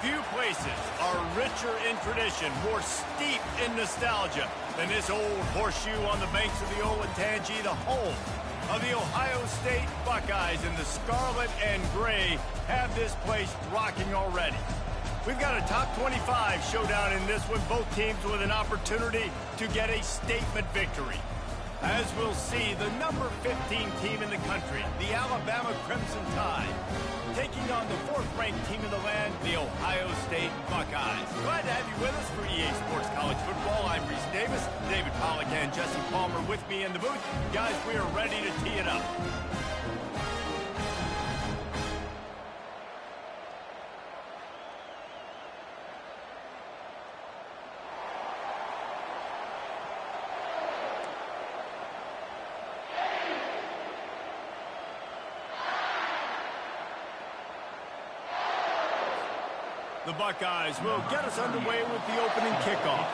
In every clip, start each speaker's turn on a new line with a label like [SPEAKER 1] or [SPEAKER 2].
[SPEAKER 1] Few places are richer in tradition, more steep in nostalgia than this old horseshoe on the banks of the Olentangy, the home of the Ohio State Buckeyes. And the scarlet and gray have this place rocking already. We've got a top 25 showdown in this one, both teams with an opportunity to get a statement victory. As we'll see, the number 15 team in the country, the Alabama Crimson Tide, taking on the 4th-ranked team in the land, the Ohio State Buckeyes. Glad to have you with us for EA Sports College Football. I'm Reese Davis, David Pollack and Jesse Palmer with me in the booth. Guys, we are ready to tee it up. The Buckeyes will get us underway with the opening kickoff.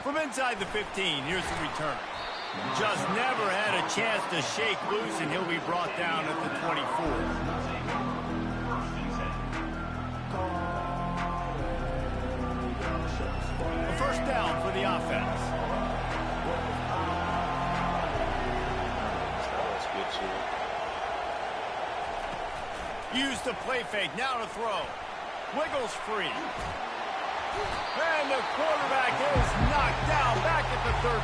[SPEAKER 1] From inside the 15, here's the return. Just never had a chance to shake loose, and he'll be brought down at the 24. A first down for the offense. Use the play fake, now to throw. Wiggles free. And the quarterback is knocked down back at the 13.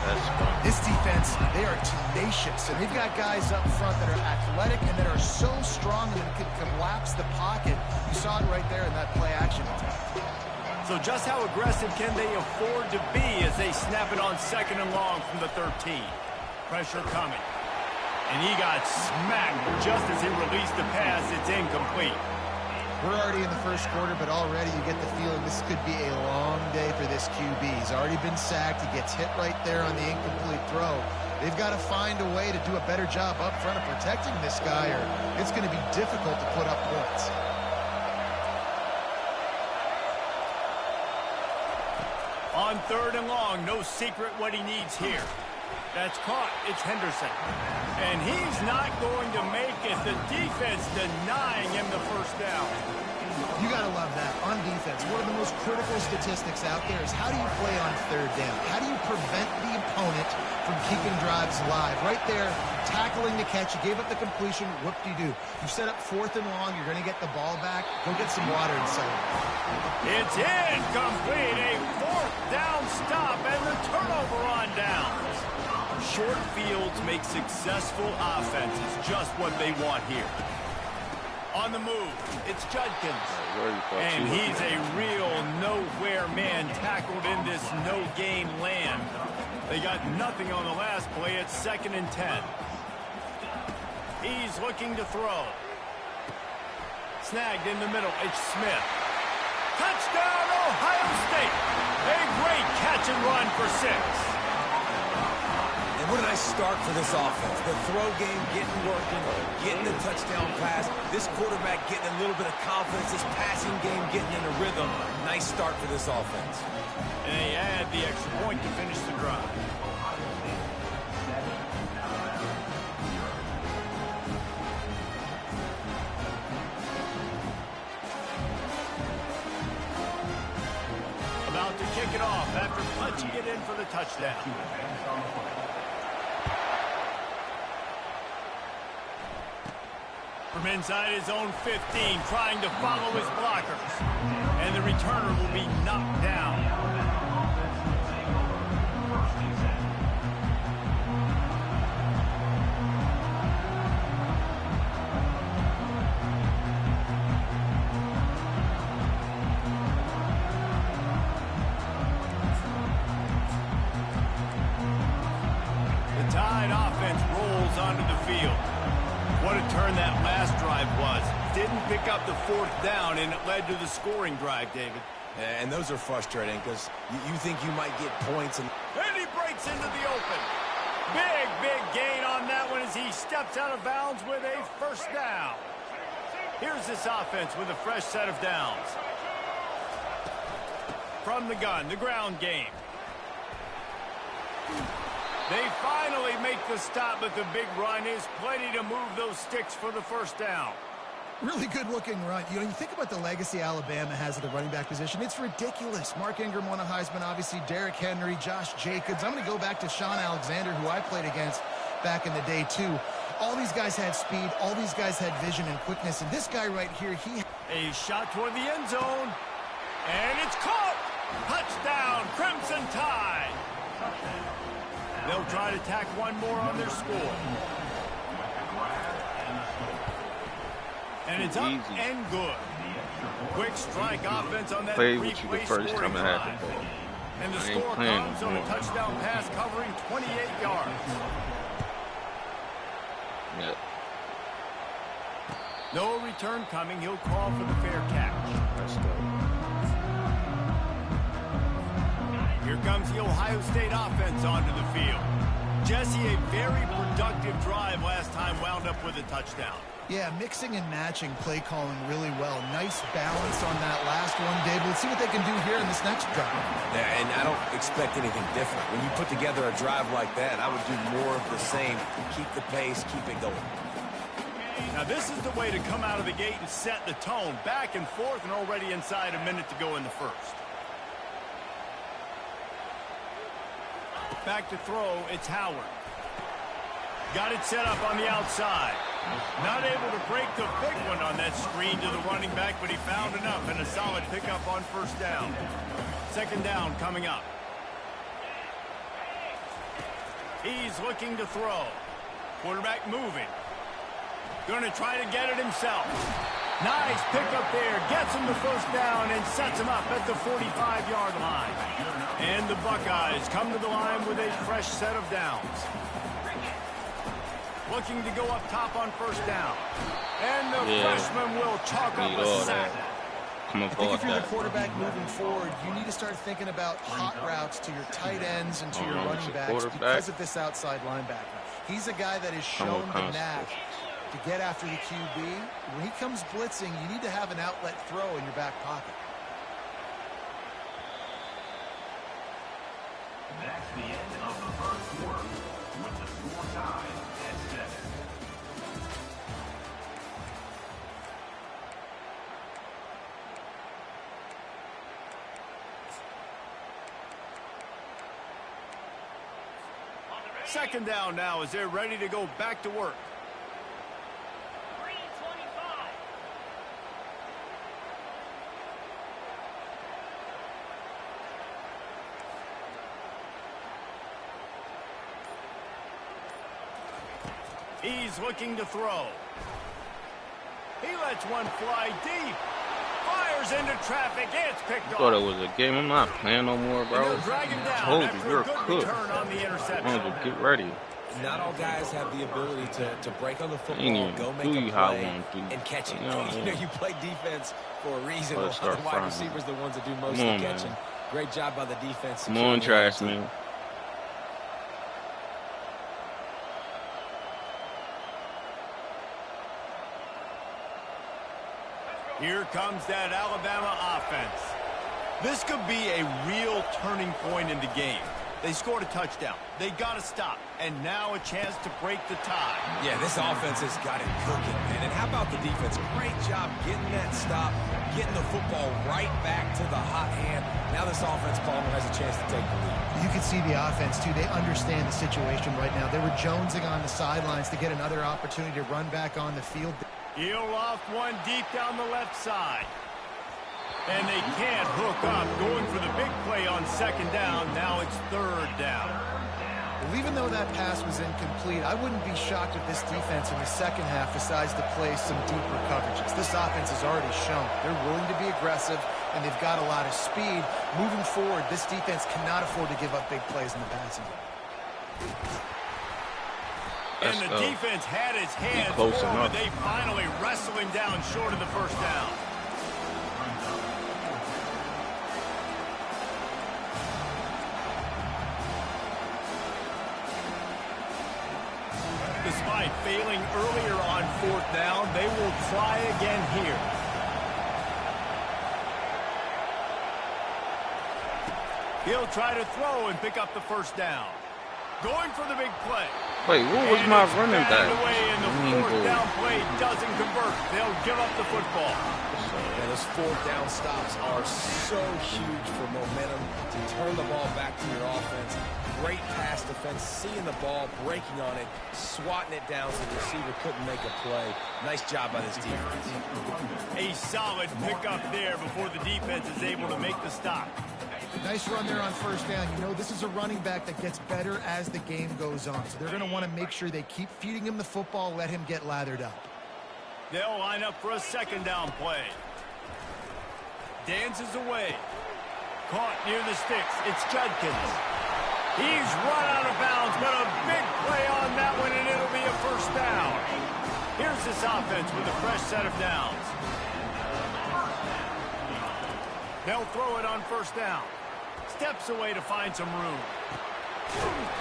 [SPEAKER 2] That's fun. This defense, they are tenacious, and they've got guys up front that are athletic and that are so strong and can collapse the pocket. You saw it right there in that play action attack.
[SPEAKER 1] So just how aggressive can they afford to be as they snap it on 2nd and long from the 13? Pressure coming. And he got smacked just as he released the pass. It's incomplete.
[SPEAKER 2] We're already in the first quarter, but already you get the feeling this could be a long day for this QB. He's already been sacked. He gets hit right there on the incomplete throw. They've got to find a way to do a better job up front of protecting this guy, or it's going to be difficult to put up points.
[SPEAKER 1] On 3rd and long, no secret what he needs here. That's caught. It's Henderson. And he's not going to make it. The defense denying him the first down.
[SPEAKER 2] You got to love that. On defense, one of the most critical statistics out there is how do you play on 3rd down? How do you prevent the opponent from keeping drives live? Right there, tackling the catch. You gave up the completion. Whoop-de-doo. You set up 4th and long. You're going to get the ball back. Go get some water inside.
[SPEAKER 1] It's incomplete. A 4th down stop and the turnover on downs. Short fields make successful offenses just what they want here. On the move, it's Judkins. And he's a real nowhere man tackled in this no-gain land. They got nothing on the last play. It's 2nd and 10. He's looking to throw. Snagged in the middle. It's Smith. Touchdown, Ohio State. A great catch and run for 6.
[SPEAKER 3] What a nice start for this offense. The throw game getting working, getting the touchdown pass. This quarterback getting a little bit of confidence. This passing game getting in a rhythm. Nice start for this offense.
[SPEAKER 1] And they add the extra point to finish the drive. About to kick it off after punching it in for the touchdown. From inside his own 15, trying to follow his blockers. And the returner will be knocked down. The Tide offense rolls onto the field. What a turn that last drive was. Didn't pick up the 4th down, and it led to the scoring drive, David.
[SPEAKER 3] And those are frustrating because you think you might get points. And
[SPEAKER 1] he breaks into the open. Big gain on that one as he steps out of bounds with a first down. Here's this offense with a fresh set of downs. From the gun, the ground game. They finally make the stop, but the big run is plenty to move those sticks for the first down.
[SPEAKER 2] Really good-looking run. You think about the legacy Alabama has at the running back position. It's ridiculous. Mark Ingram won a Heisman, obviously. Derrick Henry, Josh Jacobs. I'm going to go back to Sean Alexander, who I played against back in the day, too. All these guys had speed. All these guys had vision and quickness. And this guy right here,
[SPEAKER 1] A shot toward the end zone. And it's caught. Touchdown, Crimson Tide. They'll try to tack one more on their score. And it's up and good. Quick strike offense on that three-play scoring drive. And the score comes on a touchdown pass covering 28 yards.
[SPEAKER 4] Yep.
[SPEAKER 1] No return coming. He'll call for the fair catch.
[SPEAKER 4] Let's go.
[SPEAKER 1] Here comes the Ohio State offense onto the field. Jesse, a very productive drive last time, wound up with a touchdown.
[SPEAKER 2] Yeah, mixing and matching play calling really well. Nice balance on that last one, Dave. Let's see what they can do here in this next drive.
[SPEAKER 3] Yeah, and I don't expect anything different. When you put together a drive like that, I would do more of the same. Keep the pace, keep it going.
[SPEAKER 1] Now, this is the way to come out of the gate and set the tone. Back and forth and already inside a minute to go in the first. Back to throw, it's Howard. Got it set up on the outside. Not able to break the big one on that screen to the running back, but he found enough and a solid pickup on first down. Second down coming up. He's looking to throw. Quarterback moving. Going to try to get it himself. Nice pickup there. Gets him the first down and sets him up at the 45-yard line. And the Buckeyes come to the line with a fresh set of downs. Looking to go up top on first down. And the freshman will chalk up a sack.
[SPEAKER 2] I think if you're the quarterback moving forward, you need to start thinking about hot routes to your tight ends and to your running backs because of this outside linebacker. He's a guy that has shown the knack to get after the QB. When he comes blitzing, you need to have an outlet throw in your back pocket.
[SPEAKER 5] That's the end of the first quarter with the score tied at 7.
[SPEAKER 1] Second down now as they're ready to go back to work. He's looking to throw. He lets one fly deep. Fires into traffic. It's picked off.
[SPEAKER 4] I thought it was a game. I'm not playing no more, bro.
[SPEAKER 1] Drag him down.
[SPEAKER 4] I told you,
[SPEAKER 1] After
[SPEAKER 4] you're
[SPEAKER 1] a good
[SPEAKER 4] cooked.
[SPEAKER 1] return on the interception.
[SPEAKER 4] I want you to get ready.
[SPEAKER 3] Not all guys have the ability to break on the football,
[SPEAKER 4] Ain't
[SPEAKER 3] go
[SPEAKER 4] even
[SPEAKER 3] make
[SPEAKER 4] do
[SPEAKER 3] a
[SPEAKER 4] you how I
[SPEAKER 3] play,
[SPEAKER 4] want to.
[SPEAKER 3] and catch it.
[SPEAKER 4] You know,
[SPEAKER 3] You play defense for a reason.
[SPEAKER 4] Let's
[SPEAKER 3] The
[SPEAKER 4] start
[SPEAKER 3] wide
[SPEAKER 4] frying.
[SPEAKER 3] receivers the ones that do most
[SPEAKER 4] Come
[SPEAKER 3] of
[SPEAKER 4] on,
[SPEAKER 3] the catching.
[SPEAKER 4] man.
[SPEAKER 3] Great job by the defense.
[SPEAKER 4] Come on, trash man.
[SPEAKER 1] Here comes that Alabama offense. This could be a real turning point in the game. They scored a touchdown. They got to stop. And now a chance to break the tie.
[SPEAKER 3] Yeah, this offense has got it cooking, man. And how about the defense? Great job getting that stop, getting the football right back to the hot hand. Now this offense, Palmer, has a chance to take the lead.
[SPEAKER 2] You can see the offense, too. They understand the situation right now. They were jonesing on the sidelines to get another opportunity to run back on the field.
[SPEAKER 1] He'll loft one deep down the left side. And they can't hook up. Going for the big play on second down. Now it's third down.
[SPEAKER 2] Well, even though that pass was incomplete, I wouldn't be shocked if this defense in the second half decides to play some deeper coverages. This offense has already shown they're willing to be aggressive, and they've got a lot of speed. Moving forward, this defense cannot afford to give up big plays in the passing game.
[SPEAKER 1] And the defense had his hands full, but they finally wrestle him down short of the first down. Despite failing earlier on fourth down, they will try again here. He'll try to throw and pick up the first down. Going for the big play.
[SPEAKER 4] Wait, what was my running back?
[SPEAKER 1] Away, and the fourth down play doesn't convert. They'll give up the football.
[SPEAKER 3] Yeah, those fourth down stops are so huge for momentum to turn the ball back to your offense. Great pass defense, seeing the ball, breaking on it, swatting it down so the receiver couldn't make a play. Nice job by this defense.
[SPEAKER 1] A solid pickup there before the defense is able to make the stop.
[SPEAKER 2] Nice run there on first down. You know, this is a running back that gets better as the game goes on. So they're going to want to make sure they keep feeding him the football, let him get lathered up.
[SPEAKER 1] They'll line up for a second down play. Dances away. Caught near the sticks. It's Judkins. He's run out of bounds, but a big play on that one, and it'll be a first down. Here's this offense with a fresh set of downs. They'll throw it on first down. Steps away to find some room.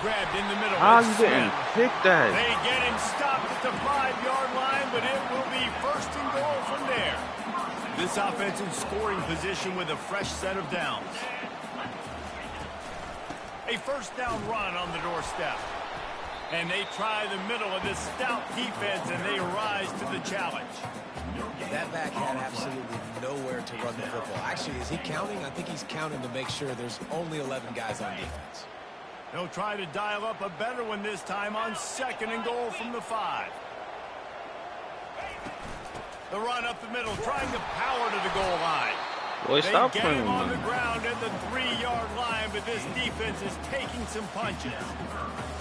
[SPEAKER 1] Grabbed in the middle.
[SPEAKER 4] How you didn't pick that?
[SPEAKER 1] They get him stopped at the 5-yard line, but it will be first and goal from there. This offense in scoring position with a fresh set of downs. A first down run on the doorstep. And they try the middle of this stout defense, and they rise to the challenge.
[SPEAKER 3] That back had absolutely nowhere to run the football. Actually, is he counting? I think he's counting to make sure there's only 11 guys on defense.
[SPEAKER 1] They'll try to dial up a better one this time on second and goal from the 5. The run up the middle, trying to power to the goal line.
[SPEAKER 4] Boy, stop
[SPEAKER 1] they get
[SPEAKER 4] playing
[SPEAKER 1] him on
[SPEAKER 4] with
[SPEAKER 1] the
[SPEAKER 4] me.
[SPEAKER 1] ground at the 3-yard line, but this defense is taking some punches.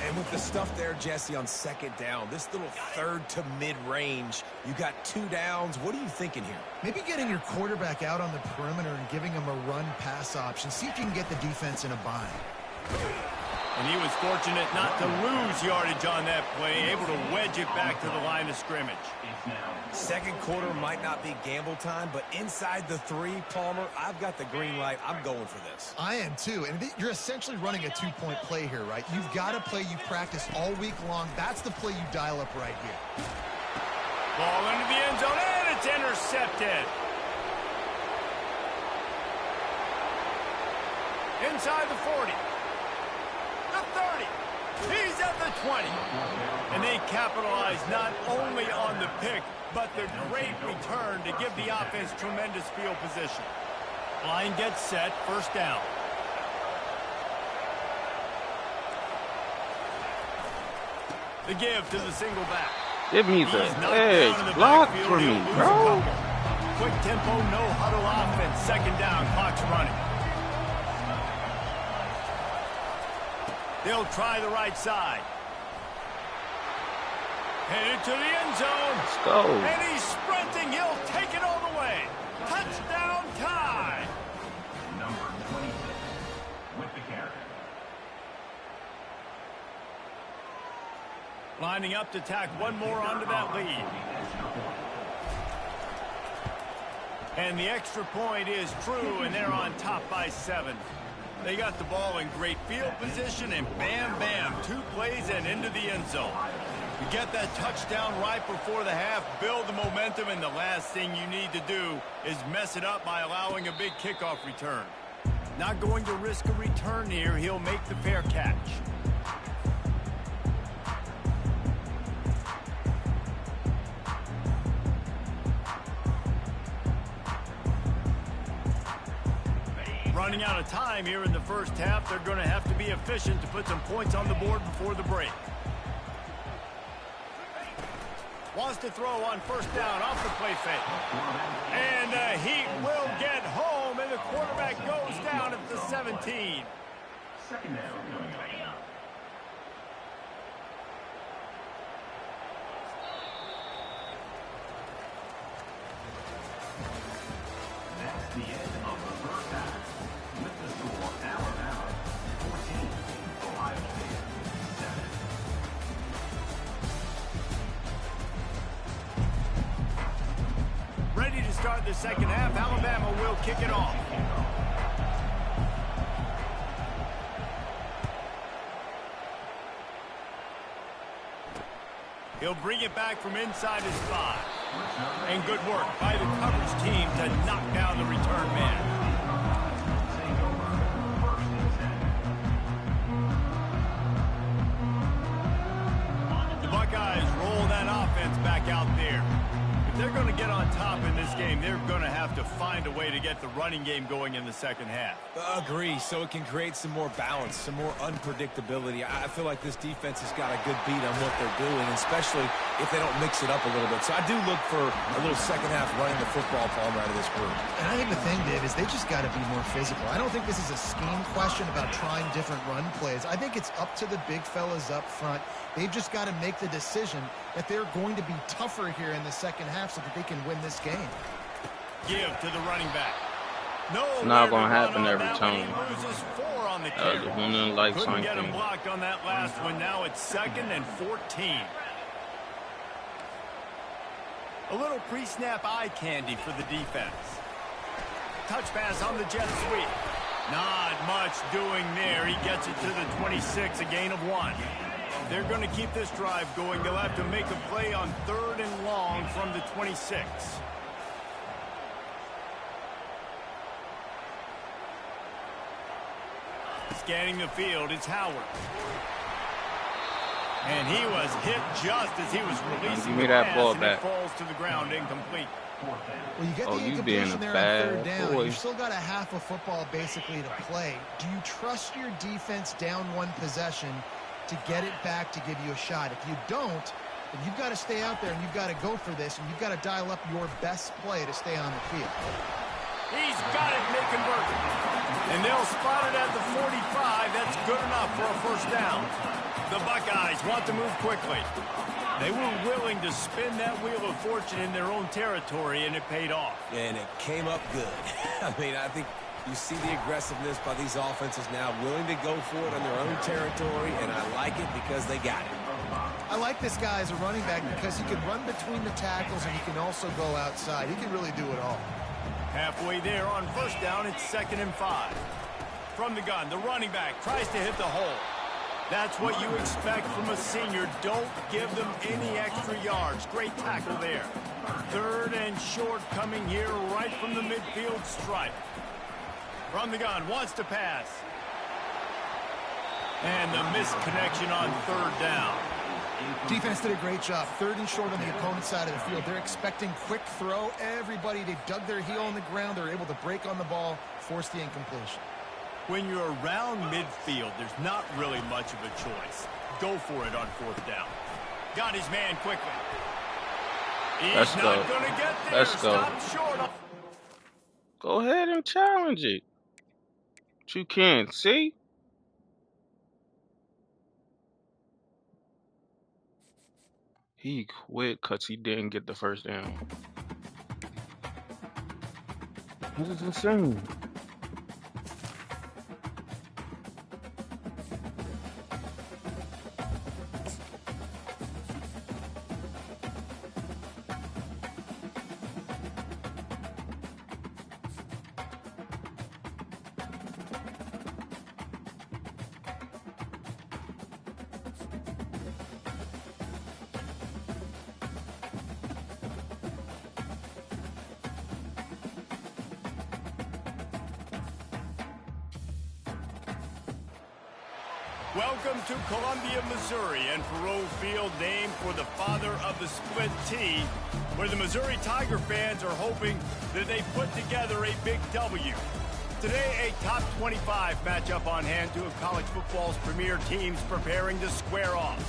[SPEAKER 3] And with the stuff there, Jesse, on second down, this little third to mid-range, you got 2 downs. What are you thinking here?
[SPEAKER 2] Maybe getting your quarterback out on the perimeter and giving him a run-pass option. See if you can get the defense in a bind.
[SPEAKER 1] And he was fortunate not to lose yardage on that play, able to wedge it back to the line of scrimmage.
[SPEAKER 3] Second quarter might not be gamble time, but inside the 3, Palmer, I've got the green light. I'm going for this.
[SPEAKER 2] I am too. And you're essentially running a 2-point play here, right? You've got a play you practice all week long. That's the play you dial up right here.
[SPEAKER 1] Ball into the end zone, and it's intercepted. Inside the 40. The 30. He's at the 20. And they capitalize not only on the pick, but the great return to give the offense tremendous field position. Line gets set, first down. The give to the single back.
[SPEAKER 4] Give me the
[SPEAKER 1] He's knocked down in
[SPEAKER 4] edge.
[SPEAKER 1] the
[SPEAKER 4] Block
[SPEAKER 1] backfield.
[SPEAKER 4] for
[SPEAKER 1] He'll
[SPEAKER 4] me,
[SPEAKER 1] lose a
[SPEAKER 4] bro.
[SPEAKER 1] couple. Quick tempo, no huddle offense. Second down, clock's running. They'll try the right side. Headed to the end zone.
[SPEAKER 4] Let's go.
[SPEAKER 1] And he's sprinting. He'll take it all the way. Touchdown tie.
[SPEAKER 5] Number 26 with the carry.
[SPEAKER 1] Lining up to tack one more onto that lead. And the extra point is true, and they're on top by 7. They got the ball in great field position, and bam, bam, 2 plays and into the end zone. You get that touchdown right before the half, build the momentum, and the last thing you need to do is mess it up by allowing a big kickoff return. Not going to risk a return here. He'll make the fair catch. Running out of time here in the first half. They're going to have to be efficient to put some points on the board before the break. Wants to throw on first down off the play fake. And he will get home, and the quarterback goes down at the 17.
[SPEAKER 5] Second down coming up. That's the end of the first half. With the score, Alabama 14, Ohio State 7.
[SPEAKER 1] Ready to start the second half. Alabama will kick it off. He'll bring it back from inside his 5. And good work by the coverage team to knock down the return man.
[SPEAKER 5] Take over first and 10.
[SPEAKER 1] back out there. If they're going to get on top in this game, they're going to have to find a way to get the running game going in the second half.
[SPEAKER 3] Agree, so it can create some more balance, some more unpredictability. I feel like this defense has got a good beat on what they're doing, especially if they don't mix it up a little bit. So I do look for a little second half running the football palm out of this group.
[SPEAKER 2] And I think the thing, Dave, is they just got to be more physical. I don't think this is a scheme question about trying different run plays. I think it's up to the big fellas up front. They've just got to make the decision that they're going to be tougher here in the second half so that they can win this game.
[SPEAKER 1] Give to the running back. No,
[SPEAKER 4] It's not going to happen every
[SPEAKER 1] He
[SPEAKER 4] time.
[SPEAKER 1] loses 4 on the carry.
[SPEAKER 4] The one in like
[SPEAKER 1] Couldn't get him
[SPEAKER 4] something.
[SPEAKER 1] blocked on that last one. Now it's 2nd and 14. A little pre-snap eye candy for the defense. Touch pass on the jet sweep. Not much doing there. He gets it to the 26, a gain of 1. They're going to keep this drive going. They'll have to make a play on 3rd and long from the 26. Scanning the field, it's Howard. And he was hit just as he was releasing
[SPEAKER 4] Give me
[SPEAKER 1] the
[SPEAKER 4] that
[SPEAKER 1] pass,
[SPEAKER 4] ball
[SPEAKER 1] and
[SPEAKER 4] back.
[SPEAKER 1] it falls to the ground incomplete.
[SPEAKER 2] Well, you get the
[SPEAKER 4] you being
[SPEAKER 2] incompletion
[SPEAKER 4] a
[SPEAKER 2] there on
[SPEAKER 4] bad
[SPEAKER 2] 3rd down.
[SPEAKER 4] boy.
[SPEAKER 2] You've still got a half of football basically to play. Do you trust your defense down 1 possession to get it back to give you a shot? If you don't, then you've got to stay out there and you've got to go for this, and you've got to dial up your best play to stay on the field.
[SPEAKER 1] He's got it, and they convert it. And they'll spot it at the 45. That's good enough for a 1st down. The Buckeyes want to move quickly. They were willing to spin that wheel of fortune in their own territory, and it paid off.
[SPEAKER 3] And it came up good. I mean, I think you see the aggressiveness by these offenses now, willing to go for it on their own territory, and I like it because they got it.
[SPEAKER 2] I like this guy as a running back because he can run between the tackles and he can also go outside. He can really do it all.
[SPEAKER 1] Halfway there on 1st down, it's 2nd and 5. From the gun, the running back tries to hit the hole. That's what you expect from a senior. Don't give them any extra yards. Great tackle there. 3rd and short coming here right from the midfield stripe. From the gun, wants to pass. And the misconnection on 3rd down.
[SPEAKER 2] Defense did a great job. 3rd and short on the opponent's side of the field. They're expecting quick throw. Everybody, they dug their heel on the ground. They're able to break on the ball, force the incompletion.
[SPEAKER 1] When you're around midfield, there's not really much of a choice. Go for it on 4th down. Got his man quickly. He's
[SPEAKER 4] Let's
[SPEAKER 1] not
[SPEAKER 4] go.
[SPEAKER 1] going to get there.
[SPEAKER 4] Let's go.
[SPEAKER 1] Stopped short of.
[SPEAKER 4] Go ahead and challenge it. But you can't see. He quit because he didn't get the 1st down. This is insane.
[SPEAKER 1] Welcome to Columbia, Missouri, and Faroe Field, named for the father of the split T, where the Missouri Tiger fans are hoping that they put together a big W. Today, a top 25 matchup on hand, 2 of college football's premier teams preparing to square off.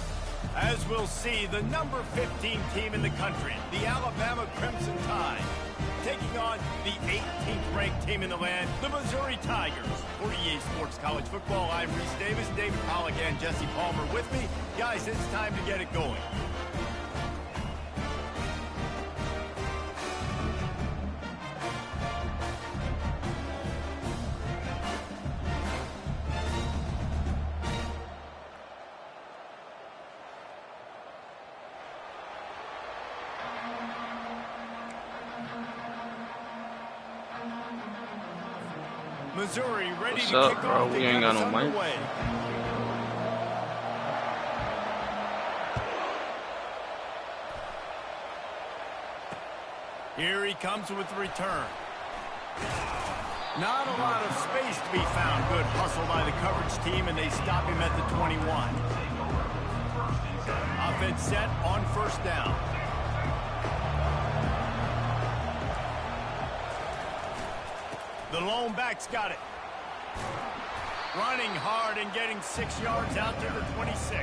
[SPEAKER 1] As we'll see, the number 15 team in the country, the Alabama Crimson Tide, taking on the 18th ranked team in the land, the Missouri Tigers. For EA Sports College Football, I'm Reese Davis, David Pollack, and Jesse Palmer with me. Guys, it's time to get it going. Missouri ready
[SPEAKER 4] What's
[SPEAKER 1] to
[SPEAKER 4] up,
[SPEAKER 1] kick
[SPEAKER 4] bro?
[SPEAKER 1] off.
[SPEAKER 4] We
[SPEAKER 1] They
[SPEAKER 4] ain't
[SPEAKER 1] got
[SPEAKER 4] got
[SPEAKER 1] us
[SPEAKER 4] no mic.
[SPEAKER 1] underway. Here he comes with the return. Not a lot of space to be found. Good hustle by the coverage team, and they stop him at the 21. Offense set on 1st down. The lone back's got it. Running hard and getting 6 yards out to the 26.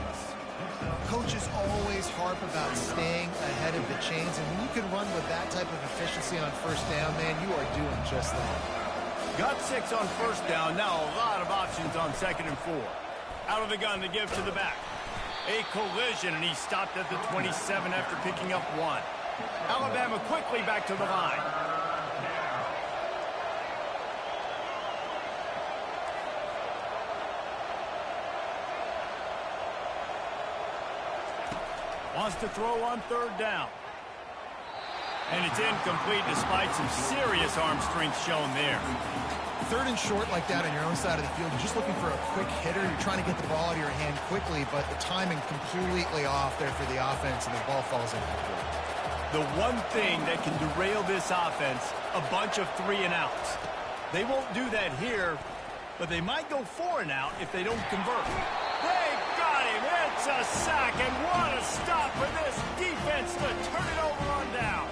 [SPEAKER 2] Coaches always harp about staying ahead of the chains, and when you can run with that type of efficiency on first down, man, you are doing just that.
[SPEAKER 1] Got 6 on first down. Now a lot of options on 2nd and 4. Out of the gun to give to the back. A collision, and he stopped at the 27 after picking up 1. Alabama quickly back to the line. Wants to throw on 3rd down. And it's incomplete despite some serious arm strength shown there.
[SPEAKER 2] 3rd and short like that on your own side of the field, you're just looking for a quick hitter. You're trying to get the ball out of your hand quickly, but the timing completely off there for the offense, and the ball falls incomplete.
[SPEAKER 1] The one thing that can derail this offense, a bunch of 3 and outs. They won't do that here, but they might go 4 and out if they don't convert. They got him. It's a sack, and what a stop for this defense to turn it over on down.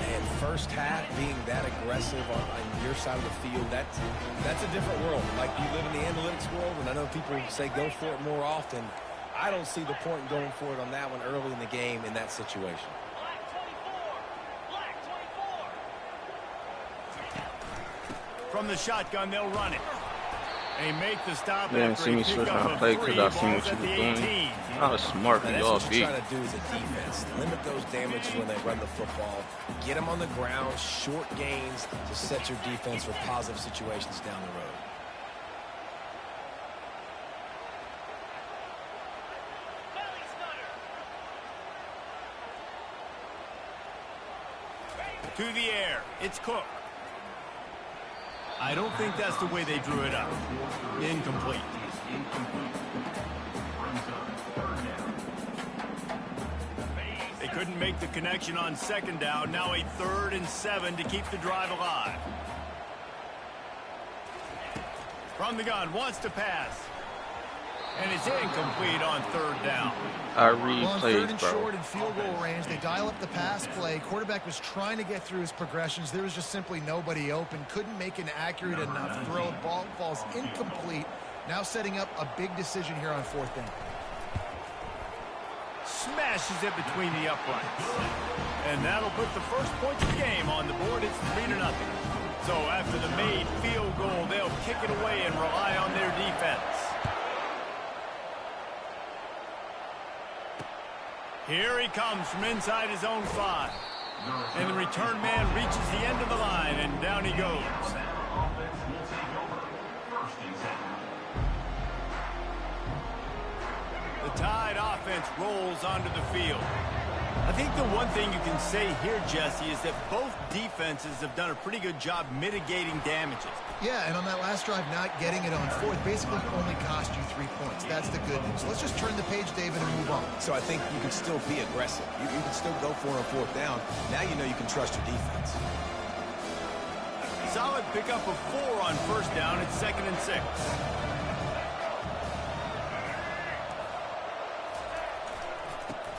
[SPEAKER 3] Man, first half being that aggressive on your side of the field, that's a different world. Like, you live in the analytics world, and I know people say go for it more often. I don't see the point in going for it on that one early in the game in that situation.
[SPEAKER 1] From the shotgun, they'll run it. They make the stop
[SPEAKER 4] You didn't
[SPEAKER 1] after
[SPEAKER 4] see me
[SPEAKER 1] a
[SPEAKER 4] switch
[SPEAKER 1] pickup
[SPEAKER 4] my
[SPEAKER 1] of
[SPEAKER 4] play
[SPEAKER 1] 3
[SPEAKER 4] because I seen
[SPEAKER 1] balls
[SPEAKER 4] what you
[SPEAKER 1] at
[SPEAKER 4] was
[SPEAKER 1] the
[SPEAKER 4] doing.
[SPEAKER 1] 18.
[SPEAKER 4] How smart for
[SPEAKER 3] And that's
[SPEAKER 4] y'all
[SPEAKER 3] what
[SPEAKER 4] be.
[SPEAKER 3] you're trying to do as a defense. Limit those damages when they run the football. Get them on the ground, short gains to set your defense for positive situations down the road.
[SPEAKER 1] To the air. It's Cook. I don't think that's the way they drew it up. Incomplete. They couldn't make the connection on 2nd down. Now a 3rd and 7 to keep the drive alive. From the gun, wants to pass. And it's incomplete on 3rd down.
[SPEAKER 4] I read
[SPEAKER 2] Well, on
[SPEAKER 4] plays,
[SPEAKER 2] 3rd and
[SPEAKER 4] bro.
[SPEAKER 2] short and field goal range, they dial up the pass play. Quarterback was trying to get through his progressions. There was just simply nobody open. Couldn't make an accurate enough throw. Ball falls incomplete. Now setting up a big decision here on 4th down.
[SPEAKER 1] Smashes it between the uprights. And that'll put the first point of the game on the board. It's 3-0. So after the made field goal, they'll kick it away and rely on their defense. Here he comes from inside his own 5. And the return man reaches the end of the line, and down he goes. The Tide offense rolls onto the field. I think the one thing you can say here, Jesse, is that both defenses have done a pretty good job mitigating damages.
[SPEAKER 2] Yeah, and on that last drive, not getting it on 4th basically only cost you 3 points. That's the good news. Let's just turn the page, David, and move on.
[SPEAKER 3] So I think you can still be aggressive. You can still go for it on 4th down. Now you know you can trust your defense.
[SPEAKER 1] Solid pickup of 4 on 1st down. It's 2nd and 6.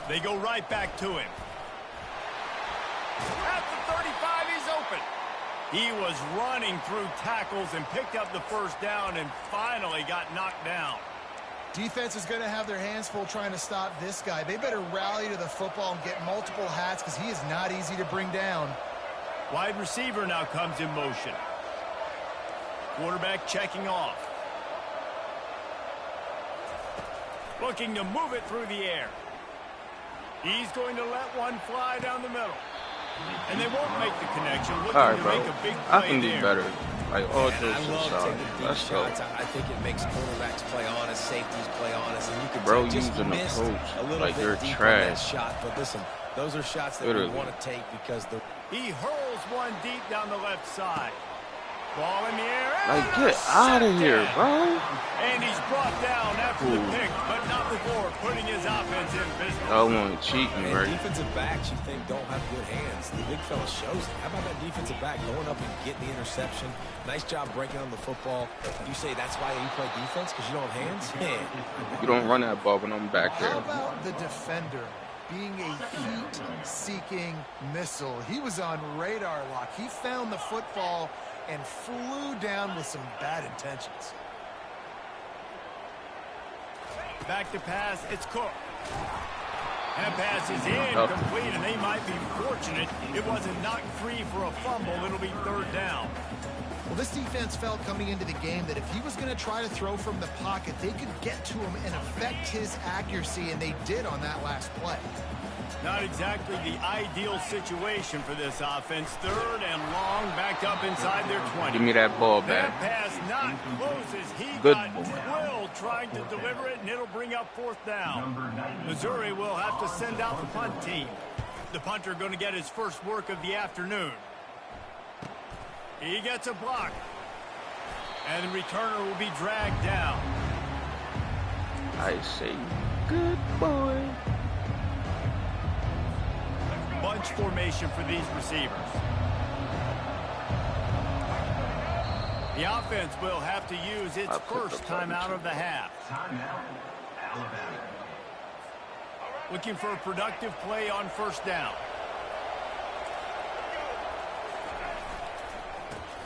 [SPEAKER 1] They go right back to him. At the 35, he's open. He was running through tackles and picked up the 1st down and finally got knocked down.
[SPEAKER 2] Defense is going to have their hands full trying to stop this guy. They better rally to the football and get multiple hats because he is not easy to bring down.
[SPEAKER 1] Wide receiver now comes in motion. Quarterback checking off. Looking to move it through the air. He's going to let one fly down the middle. And they won't make the connection. Looking
[SPEAKER 4] All right,
[SPEAKER 1] to
[SPEAKER 4] bro.
[SPEAKER 1] make a big
[SPEAKER 4] I
[SPEAKER 1] play
[SPEAKER 4] can do
[SPEAKER 1] there.
[SPEAKER 4] better. Like, all
[SPEAKER 3] And I
[SPEAKER 4] jokes
[SPEAKER 3] love
[SPEAKER 4] aside.
[SPEAKER 3] taking deep
[SPEAKER 4] Let's go.
[SPEAKER 3] shots. I think it makes quarterbacks play honest, safeties play honest, and you can
[SPEAKER 4] Bro,
[SPEAKER 3] just
[SPEAKER 4] using the
[SPEAKER 3] missed
[SPEAKER 4] coach
[SPEAKER 3] a little
[SPEAKER 4] like
[SPEAKER 3] bit
[SPEAKER 4] you're
[SPEAKER 3] deep on that
[SPEAKER 4] trash.
[SPEAKER 3] shot. But listen, those are shots that
[SPEAKER 4] Literally.
[SPEAKER 3] we want to take because the
[SPEAKER 1] He hurls one deep down the left side. Ball in the air.
[SPEAKER 4] Like,
[SPEAKER 1] and a
[SPEAKER 4] get out of
[SPEAKER 1] sack
[SPEAKER 4] here,
[SPEAKER 1] down.
[SPEAKER 4] bro.
[SPEAKER 1] And he's brought down after the
[SPEAKER 4] Ooh.
[SPEAKER 1] pick, but not before putting his offense in business.
[SPEAKER 4] Y'all want to cheat me,
[SPEAKER 3] and
[SPEAKER 4] right?
[SPEAKER 3] defensive backs you think don't have good hands. The big fella shows it. How about that defensive back going up and getting the interception? Nice job breaking on the football. You say that's why you play defense because you don't have hands? Yeah.
[SPEAKER 4] You don't run that ball when I'm back
[SPEAKER 2] How
[SPEAKER 4] there.
[SPEAKER 2] about the defender being a heat-seeking missile? He was on radar lock. He found the football
[SPEAKER 3] and flew down with some bad intentions.
[SPEAKER 1] Back to pass, it's Cook. That pass is incomplete, and they might be fortunate it wasn't knocked free for a fumble. It'll be third down.
[SPEAKER 2] Well, this defense felt coming into the game that if he was going to try to throw from the pocket, they could get to him and affect his accuracy, and they did on that last play.
[SPEAKER 1] Not exactly the ideal situation for this offense. Third and long, backed up inside their 20.
[SPEAKER 4] Give me that ball
[SPEAKER 1] That
[SPEAKER 4] back.
[SPEAKER 1] pass not close as he
[SPEAKER 4] Good
[SPEAKER 1] got
[SPEAKER 4] boy.
[SPEAKER 1] Will trying to deliver it, and it'll bring up fourth down. Missouri will have to send out the punt team. The punter going to get his first work of the afternoon. He gets a block. And the returner will be dragged down.
[SPEAKER 4] I say, good boy.
[SPEAKER 1] Bunch formation for these receivers. The offense will have to use its first timeout of the half.
[SPEAKER 5] Timeout, Alabama.
[SPEAKER 1] Looking for a productive play on first down.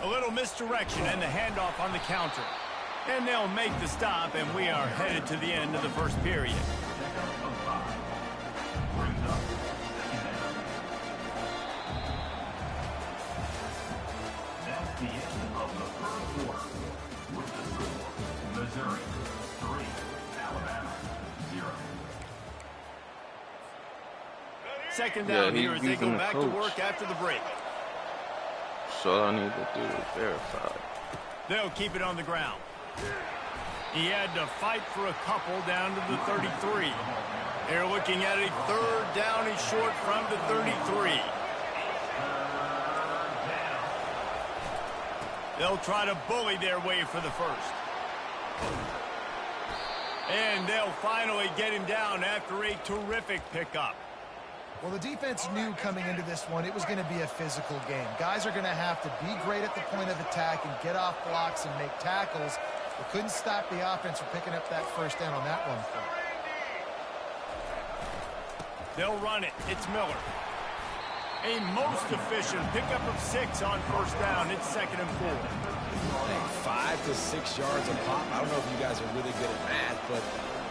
[SPEAKER 1] A little misdirection and the handoff on the counter. And they'll make the stop, and we are headed to the end of the first period.
[SPEAKER 5] Pickup of 5. Brings up second down. That's the end of the first quarter. With the score, Missouri 3, Alabama 0.
[SPEAKER 1] Second down
[SPEAKER 4] he's
[SPEAKER 1] here as they go
[SPEAKER 4] using the
[SPEAKER 1] back to
[SPEAKER 4] coach.
[SPEAKER 1] work after the break.
[SPEAKER 4] So all I need to do is verify.
[SPEAKER 1] They'll keep it on the ground. He had to fight for a couple down to the 33. They're looking at a third down. He's short from the 33. They'll try to bully their way for the first. And they'll finally get him down after a terrific pickup.
[SPEAKER 2] Well, the defense knew coming into this one it was going to be a physical game. Guys are going to have to be great at the point of attack and get off blocks and make tackles. They couldn't stop the offense from picking up that first down on that run play.
[SPEAKER 1] They'll run it. It's Miller. A most efficient pickup of 6 on first down. It's 2nd and 4.
[SPEAKER 3] Hey, 5 to 6 yards a pop. I don't know if you guys are really good at math, but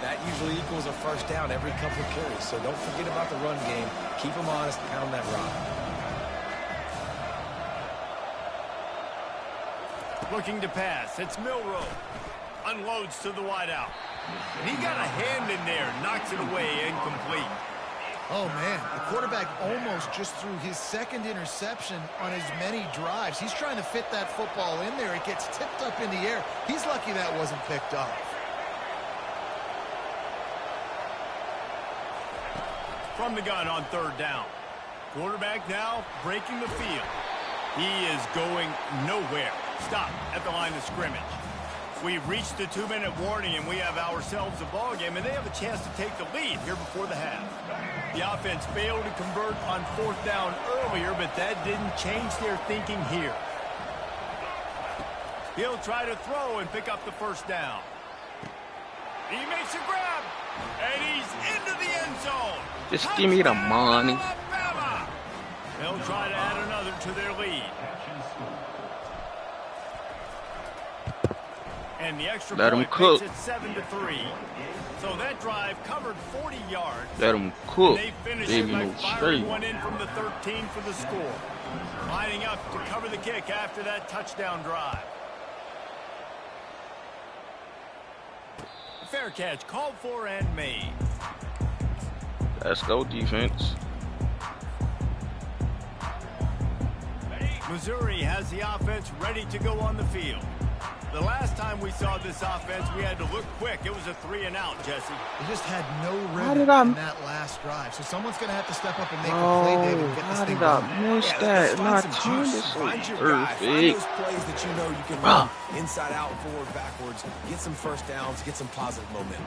[SPEAKER 3] that usually equals a first down every couple of carries. So don't forget about the run game. Keep them honest. Pound that rock.
[SPEAKER 1] Looking to pass. It's Milrow. Unloads to the wideout. And he got a hand in there. Knocks it away. Incomplete.
[SPEAKER 2] Oh, man, the quarterback almost just threw his second interception on as many drives. He's trying to fit that football in there. It gets tipped up in the air. He's lucky that wasn't picked up.
[SPEAKER 1] From the gun on third down. Quarterback now breaking the field. He is going nowhere. Stop at the line of scrimmage. We've reached the 2-minute warning, and we have ourselves a ball game, and they have a chance to take the lead here before the half. The offense failed to convert on fourth down earlier, but that didn't change their thinking here. He'll try to throw and pick up the first down. He makes a grab, and he's into the end zone.
[SPEAKER 4] Just give me the money.
[SPEAKER 1] Alabama! They'll try to add another to their lead.
[SPEAKER 5] Catch and score.
[SPEAKER 1] And the extra
[SPEAKER 4] Let 'em
[SPEAKER 1] point
[SPEAKER 4] cook.
[SPEAKER 1] makes it 7-3. So that drive covered 40 yards.
[SPEAKER 4] Let them cook.
[SPEAKER 1] They finish
[SPEAKER 4] Baby
[SPEAKER 1] it by
[SPEAKER 4] no
[SPEAKER 1] firing
[SPEAKER 4] straight.
[SPEAKER 1] one in from the 13 for the score. Lining up to cover the kick after that touchdown drive. Fair catch called for and made.
[SPEAKER 4] Let's go, defense.
[SPEAKER 1] Missouri has the offense ready to go on the field. The last time we saw this offense, we had to look quick. It was a 3-and-out, Jesse.
[SPEAKER 2] They just had no
[SPEAKER 4] How
[SPEAKER 2] rhythm
[SPEAKER 4] did I-
[SPEAKER 2] in that last drive. So someone's going to have to step up and make a play, David, and get this
[SPEAKER 4] How
[SPEAKER 2] thing
[SPEAKER 4] did I
[SPEAKER 2] going.
[SPEAKER 4] miss
[SPEAKER 3] Yeah,
[SPEAKER 4] that?
[SPEAKER 3] let's
[SPEAKER 4] My
[SPEAKER 3] find some
[SPEAKER 4] time
[SPEAKER 3] juice.
[SPEAKER 4] is so
[SPEAKER 3] Find your guy. Find
[SPEAKER 4] perfect.
[SPEAKER 3] those plays that you know you can
[SPEAKER 4] Ah.
[SPEAKER 3] run inside out, forward, backwards. Get some first downs. Get some positive momentum.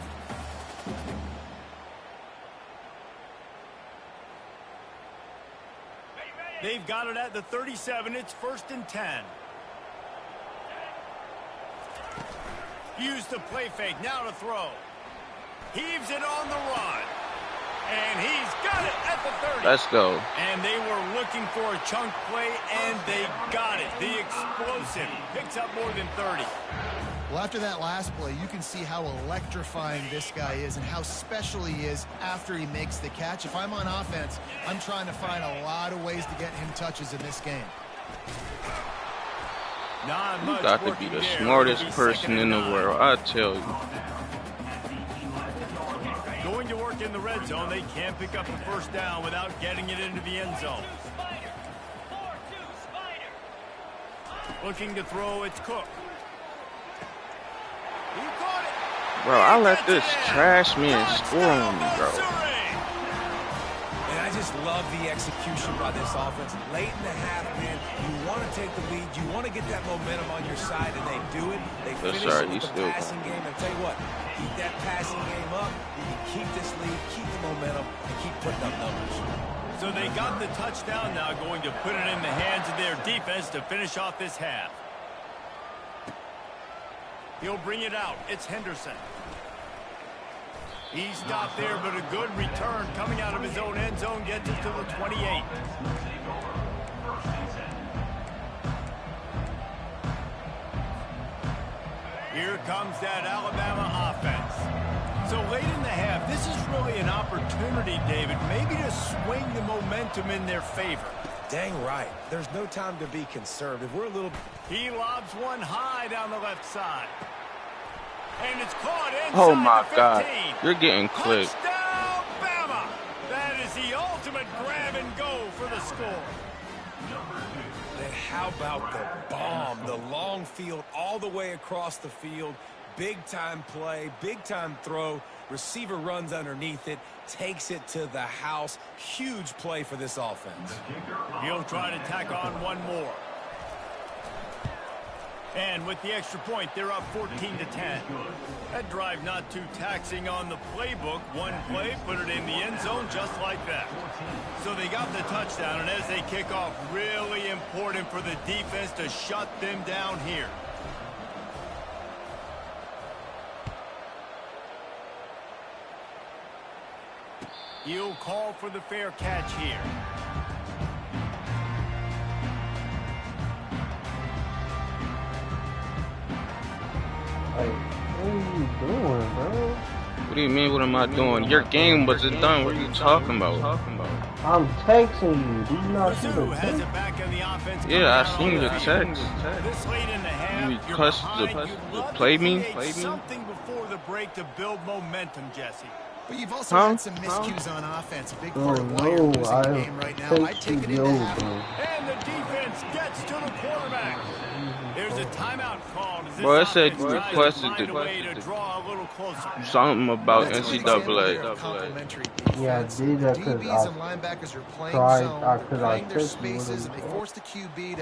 [SPEAKER 1] They've got it at the 37. It's 1st and 10. Use the play fake. Now to throw. Heaves it on the run. And he's got it at the 30.
[SPEAKER 4] Let's go.
[SPEAKER 1] And they were looking for a chunk play, and they got it. The explosive picks up more than 30.
[SPEAKER 2] Well, after that last play, you can see how electrifying this guy is and how special he is after he makes the catch. If I'm on offense, I'm trying to find a lot of ways to get him touches in this game.
[SPEAKER 4] You got to be the smartest person in the world, I tell you.
[SPEAKER 1] Going to work in the red zone, they can't pick up the first down without getting it into the end zone. Looking to throw, it's Cook. He caught it.
[SPEAKER 4] Bro, I let this trash man score on me, bro.
[SPEAKER 3] And I just love the execution by this offense. Late in the half, man, you want to take the lead. You want to get that momentum on your side, and they do it. They finish it with the passing game. And tell you what, keep that passing game up. You can keep this lead, keep the momentum, and keep putting up numbers.
[SPEAKER 1] So they got the touchdown now, going to put it in the hands of their defense to finish off this half. He'll bring it out. It's Henderson. He stopped there, but a good return coming out of his own end zone gets it to the 28. Here comes that Alabama offense. So late in the half, this is really an opportunity, David, maybe to swing the momentum in their favor.
[SPEAKER 3] Dang right. There's no time to be conservative. We're a little...
[SPEAKER 1] He lobs one high down the left side. And it's caught inside
[SPEAKER 4] Oh my
[SPEAKER 1] the 15.
[SPEAKER 4] God, you're getting clipped.
[SPEAKER 1] Touchdown, Bama! That is the ultimate grab and go for the score.
[SPEAKER 3] And how about the bomb, the long field all the way across the field? Big-time play, big-time throw. Receiver runs underneath it, takes it to the house. Huge play for this offense.
[SPEAKER 1] He'll try to tack on one more. And with the extra point, they're up 14-10. That drive not too taxing on the playbook. One play, put it in the end zone just like that. So they got the touchdown, and as they kick off, really important for the defense to shut them down here. He'll call for the fair catch here.
[SPEAKER 6] Like, what are you doing, bro?
[SPEAKER 4] What do you mean, what am I doing? Your game wasn't done. What are you talking about?
[SPEAKER 6] I'm texting you. Do you not see the
[SPEAKER 1] Mizzou has
[SPEAKER 6] text?
[SPEAKER 1] it back in the offense.
[SPEAKER 4] Yeah, I seen the text.
[SPEAKER 1] This late in the half,
[SPEAKER 4] You
[SPEAKER 1] you're
[SPEAKER 4] cussed
[SPEAKER 1] behind.
[SPEAKER 4] the
[SPEAKER 1] You'd love
[SPEAKER 4] play
[SPEAKER 1] to
[SPEAKER 4] me?
[SPEAKER 1] create something before the break to build momentum, Jesse.
[SPEAKER 2] But you've also had some miscues on offense. A big part of why you're
[SPEAKER 6] no,
[SPEAKER 2] losing
[SPEAKER 6] I
[SPEAKER 2] the game right now. I take it into half.
[SPEAKER 6] bro.
[SPEAKER 1] And the defense gets to the quarterback. There's a timeout called. As this
[SPEAKER 4] Well, it said
[SPEAKER 1] offense
[SPEAKER 4] you
[SPEAKER 1] tries to
[SPEAKER 4] requested
[SPEAKER 1] find a way
[SPEAKER 4] the-
[SPEAKER 1] to draw a little closer.
[SPEAKER 4] Something about
[SPEAKER 2] That's a good example there
[SPEAKER 4] NCAA.
[SPEAKER 2] of complementary
[SPEAKER 6] Yeah, I
[SPEAKER 2] defense.
[SPEAKER 6] did that 'cause
[SPEAKER 2] DBs
[SPEAKER 6] I
[SPEAKER 2] and linebackers are playing
[SPEAKER 6] tried-
[SPEAKER 2] zone,
[SPEAKER 6] cause I
[SPEAKER 2] playing their
[SPEAKER 6] texted you with
[SPEAKER 2] spaces,
[SPEAKER 6] them.
[SPEAKER 2] and they force the QB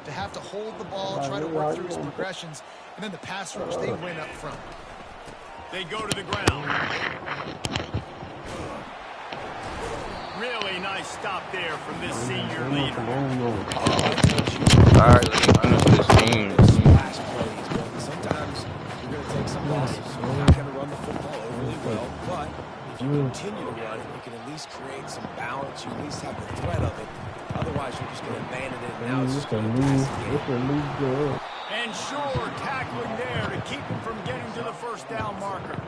[SPEAKER 2] to have to hold the ball,
[SPEAKER 6] Yeah,
[SPEAKER 2] try to
[SPEAKER 6] yeah,
[SPEAKER 2] work through
[SPEAKER 6] yeah.
[SPEAKER 2] his progressions, and then the pass rush, they win up front.
[SPEAKER 1] They go to the ground. Really nice stop there from this senior leader.
[SPEAKER 4] Alright, let's finish this game.
[SPEAKER 3] Splash plays, but sometimes you're going to take some losses. You're not going to run the football overly well, but if you continue to run it, you can at least create some balance. You at least have the threat of it. Otherwise, you're just going to abandon it, and now it's just going to pass the game.
[SPEAKER 1] And sure, tackling there to keep him from getting to the first down marker.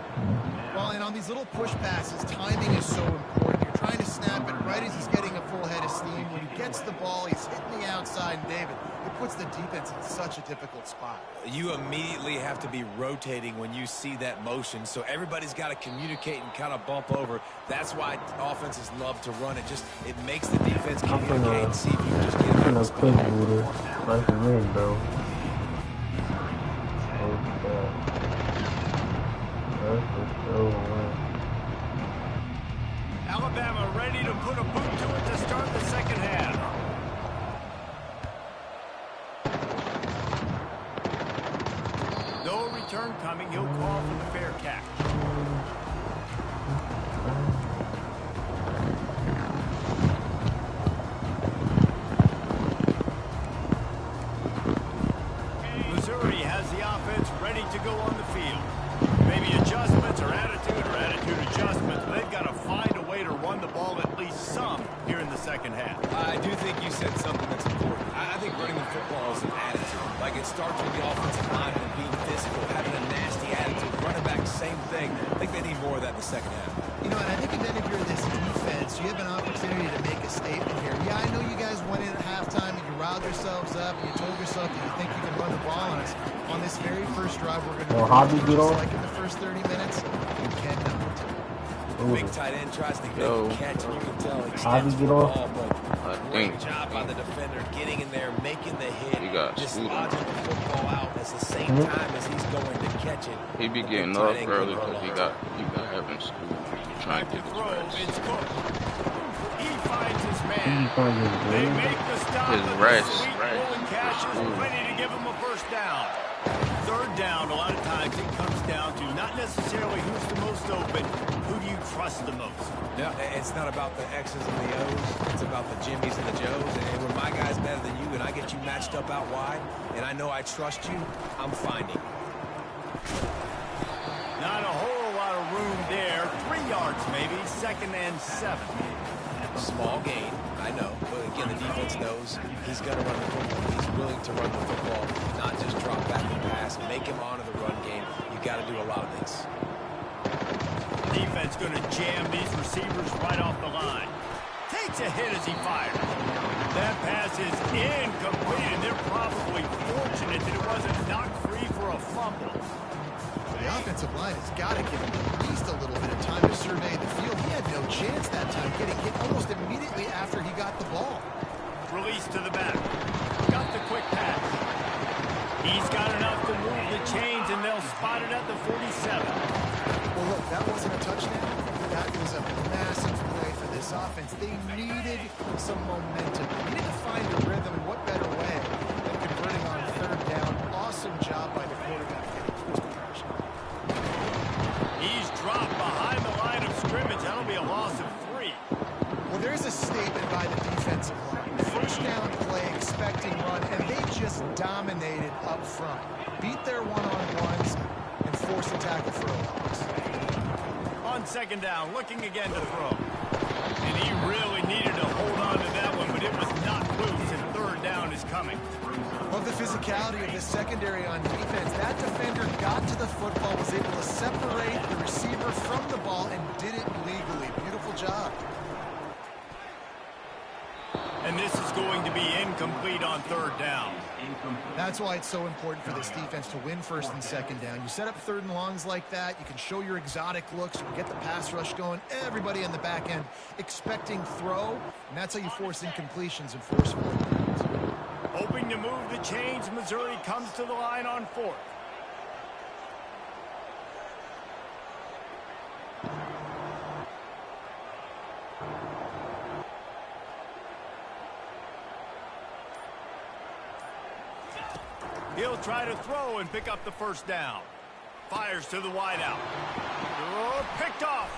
[SPEAKER 2] Well, and on these little push passes, timing is so important. You're trying to snap it right as he's getting a full head of steam. When he gets the ball, he's hitting the outside, and David, it puts the defense in such a difficult spot.
[SPEAKER 3] You immediately have to be rotating when you see that motion, so everybody's got to communicate and kind of bump over. That's why offenses love to run it. It makes the defense communicate and see if you can just get it.
[SPEAKER 6] I'm gonna push with it like a win, bro.
[SPEAKER 1] Alabama ready to put a boot to it to start the second half. No return coming. He'll call for the fair catch. Missouri has the offense ready to go on the field. Maybe adjustments or attitude adjustments. They've got to find a way to
[SPEAKER 3] said something that's important. I think running the football is an attitude. Like, it starts with the offensive line and being physical, having a nasty attitude. Running back, same thing. I think they need more of that in the second half.
[SPEAKER 2] You know, and I think then if you're this defense, you have an opportunity to make a statement here. Yeah, I know you guys went in at halftime and you riled yourselves up and you told yourself that you think you can run the ball on us. On this very first drive, we're going to just like in the first 30 minutes, you cannot.
[SPEAKER 3] Big tight end tries to catch, and you can tell he stands for the ball, but great job by the defender getting in there, making the hit, dislodging the football out at the same time as he's going to catch it.
[SPEAKER 4] He be getting up early because he got having school. Trying to get his rest.
[SPEAKER 1] He finds his man. They make the stop.
[SPEAKER 4] His rest.
[SPEAKER 1] Cash is ready to give him a first down. Third down, a lot of times it comes down to not necessarily who's the most open, who do you trust the most?
[SPEAKER 3] Yeah, it's not about the X's and the O's, it's about the Jimmies and the Joes, and when my guy's better than you and I get you matched up out wide, and I know I trust you, I'm finding.
[SPEAKER 1] Not a whole lot of room there, 3 yards maybe, 2nd and 7.
[SPEAKER 3] Small gain, I know, but again, the defense knows he's going to run the football. He's willing to run the football, not just drop back and pass, make him honor the run game. You got to do a lot of this.
[SPEAKER 1] Defense going to jam these receivers right off the line. Takes a hit as he fires. That pass is incomplete, and they're probably fortunate that it wasn't knocked free for a fumble.
[SPEAKER 2] The offensive line has got to give him at least a little bit of time to survey the field. He had no chance that time, getting hit almost immediately after he got the ball.
[SPEAKER 1] Release to the back. Got the quick pass. He's got enough to move the chains, and they'll spot it at the 47.
[SPEAKER 2] Well, look, that wasn't a touchdown. That was a massive play for this offense. They needed some momentum. They needed to find a rhythm, and what better way than converting on third down. Awesome job by the quarterback getting first impression.
[SPEAKER 1] He's dropped behind the line of scrimmage. That'll be a loss of 3.
[SPEAKER 2] Well, there's a statement by the defensive line. First down play, expecting run, and they just dominated up front. Beat their one-on-ones and forced a tackle for a loss.
[SPEAKER 1] On 2nd down, looking again to throw. And he really needed to hold on to that one, but it was knocked loose, and 3rd down is coming.
[SPEAKER 2] Love the physicality of this secondary on defense. That defender got to the football, was able to separate the receiver from the ball, and did it legally. Beautiful job.
[SPEAKER 1] And this is going to be incomplete on 3rd down.
[SPEAKER 2] That's why it's so important for this defense to win 1st and 2nd down. You set up 3rd and longs like that, you can show your exotic looks, you can get the pass rush going, everybody in the back end expecting throw, and that's how you force incompletions and force 4th downs.
[SPEAKER 1] Hoping to move the chains, Missouri comes to the line on 4th. He'll try to throw and pick up the 1st down. Fires to the wideout. Oh, picked off.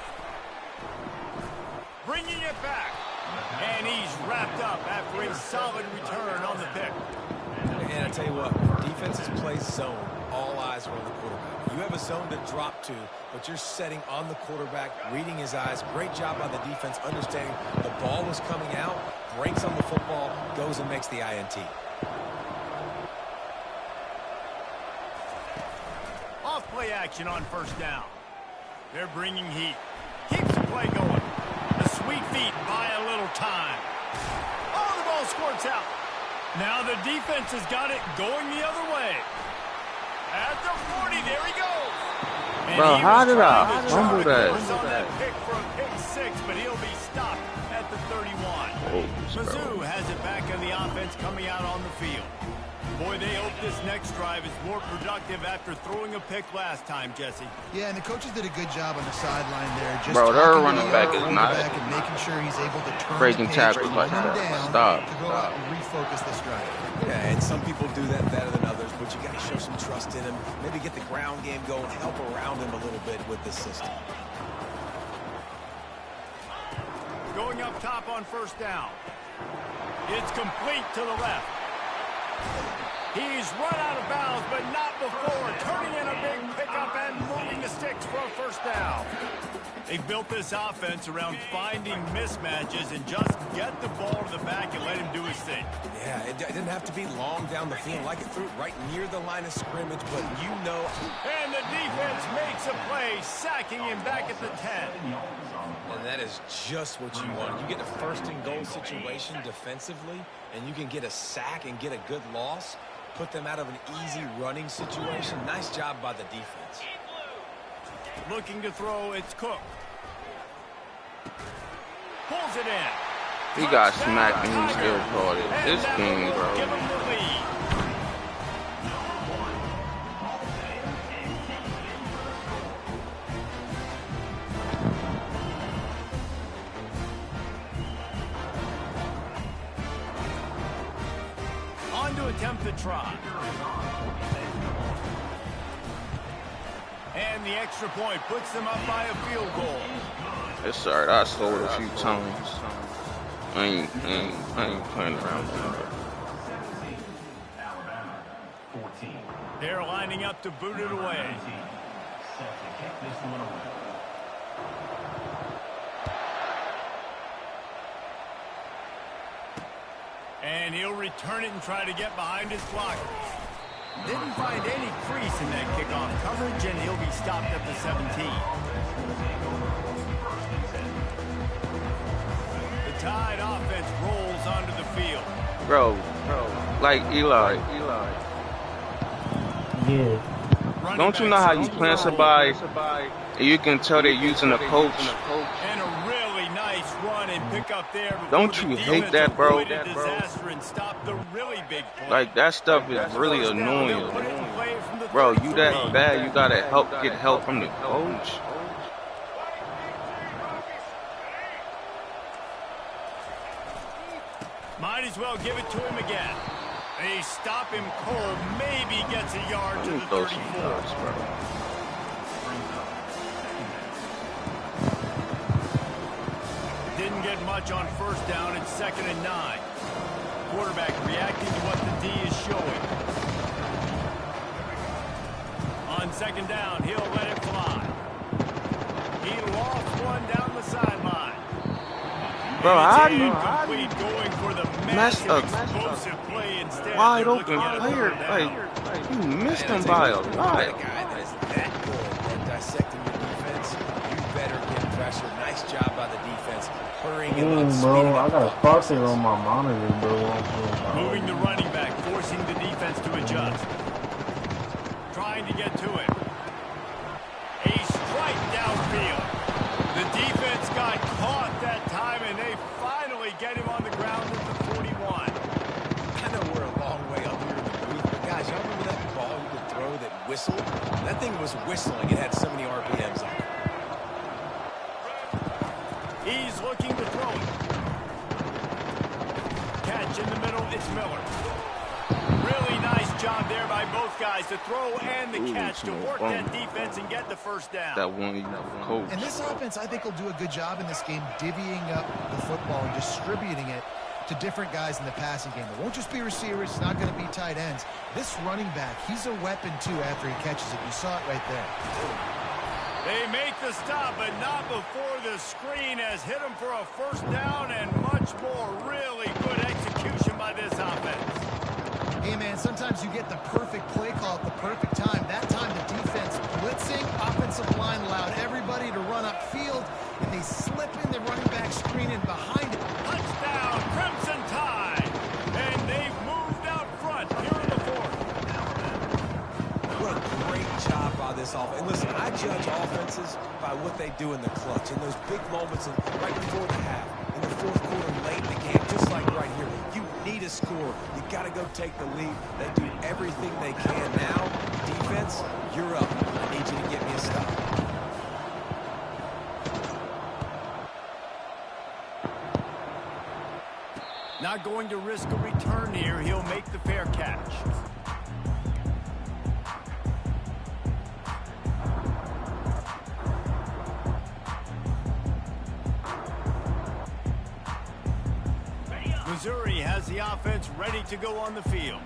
[SPEAKER 1] Bringing it back. And he's wrapped up after a solid return on the pick.
[SPEAKER 3] And I tell you what, defenses play zone. All eyes are on the quarterback. You have a zone to drop to, but you're setting on the quarterback, reading his eyes. Great job by the defense, understanding the ball was coming out, breaks on the football, goes and makes the INT.
[SPEAKER 1] Play action on 1st down. They're bringing heat. Keeps the play going. The sweet feet buy a little time. Oh, the ball squirts out. Now the defense has got it going the other way. At the 40, there he goes. And
[SPEAKER 4] bro, how did I fumble that?
[SPEAKER 1] On that pick for a pick 6, but he'll be stopped at the 31. Mizzou has it back on the offense coming out on the field. Boy, they hope this next drive is more productive after throwing a pick last time, Jesse.
[SPEAKER 2] Yeah, and the coaches did a good job on the sideline there. Just
[SPEAKER 4] bro, their running back is not
[SPEAKER 2] and making sure he's able to turn
[SPEAKER 4] breaking
[SPEAKER 2] the
[SPEAKER 4] tackles like that. Stop.
[SPEAKER 2] To go out and refocus this drive.
[SPEAKER 3] Yeah, and some people do that better than others, but you got to show some trust in him. Maybe get the ground game going, help around him a little bit with the system.
[SPEAKER 1] Going up top on 1st down. It's complete to the left. He's run out of bounds, but not before turning in a big pickup and moving the sticks for a 1st down. They've built this offense around finding mismatches and just get the ball to the back and let him do his thing.
[SPEAKER 3] Yeah, it didn't have to be long down the field. Like it threw it right near the line of scrimmage, but you know.
[SPEAKER 1] And the defense makes a play, sacking him back at the 10.
[SPEAKER 3] And that is just what you want. You get a first-and-goal situation defensively, and you can get a sack and get a good loss, put them out of an easy running situation. Nice job by the defense.
[SPEAKER 1] Looking to throw, it's Cook. Pulls it in.
[SPEAKER 4] He got smacked and he still caught it. This game, bro.
[SPEAKER 1] Give him the lead. On to attempt the try. And the extra point puts them up by a field goal.
[SPEAKER 4] It's alright, I sold a few times. I ain't playing around with it.
[SPEAKER 5] Alabama, 14.
[SPEAKER 1] They're lining up to boot it away.
[SPEAKER 5] Set to kick this one away.
[SPEAKER 1] And he'll return it and try to get behind his blockers. Didn't find any crease in that kickoff coverage, and he'll be stopped at the 17. The Tide offense rolls onto the field.
[SPEAKER 4] Bro, like Eli.
[SPEAKER 6] Yeah.
[SPEAKER 4] Don't you know how you playing somebody and you can tell they're using a coach?
[SPEAKER 1] And a really nice run and pick up there.
[SPEAKER 4] Don't you hate that, bro?
[SPEAKER 1] Disaster and stop the really big play.
[SPEAKER 4] Like, that stuff is really annoying. Bro, you that bad, you gotta get help from the coach.
[SPEAKER 1] Might as well give it to him again. They stop him cold, maybe gets a yard to the 34. Didn't get much on first down. It's 2nd and 9. Quarterback reacting to what the D is showing. On 2nd down, he'll let it fly. He lost one down the sideline.
[SPEAKER 4] Bro, how do you
[SPEAKER 1] going for the
[SPEAKER 4] mess up
[SPEAKER 1] explosive play instead?
[SPEAKER 4] wide open player? Like, you missed him by a lot.
[SPEAKER 3] A guy that is that good at dissecting your defense, you better get pressure. Nice job by the defense. Hurrying him up,
[SPEAKER 6] bro, I got a crosshair on my monitor, bro.
[SPEAKER 1] Moving the running back, forcing the defense to adjust. Trying to get to it. A strike downfield. The defense got caught that time, and they finally get him on the ground at the 41.
[SPEAKER 3] I know we're a long way up here in the booth, but guys, y'all remember that ball you could throw that whistled? That thing was whistling. It had so many RPMs on it.
[SPEAKER 1] He's looking to throw it. Catch in the middle, it's Miller. Really nice job there by both guys to throw and the catch to work that defense and get the first down.
[SPEAKER 4] That one coach.
[SPEAKER 2] And this offense, I think, will do a good job in this game divvying up the football and distributing it to different guys in the passing game. It won't just be receivers. It's not going to be tight ends. This running back, he's a weapon, too, after he catches it. You saw it right there.
[SPEAKER 1] They make the stop, but not before the screen has hit him for a first down and much more. Really good execution by this offense.
[SPEAKER 2] Hey, man, sometimes you get the perfect play call at the perfect time. That time the defense blitzing, offensive line allowed everybody to run upfield, and they slip in the running back screen and behind it.
[SPEAKER 1] Touchdown, Crimson Tide! And they've moved out front here in the 4th.
[SPEAKER 3] What a great job by this offense. And listen, I judge offenses by what they do in the clutch, in those big moments right before the half, in the 4th quarter, late in the game, just like right here. You need a score. You got to go take the lead. They do everything they can now. Defense, you're up. I need you to get me a stop.
[SPEAKER 1] Not going to risk a return here. He'll make the fair catch. Missouri has the offense ready to go on the field.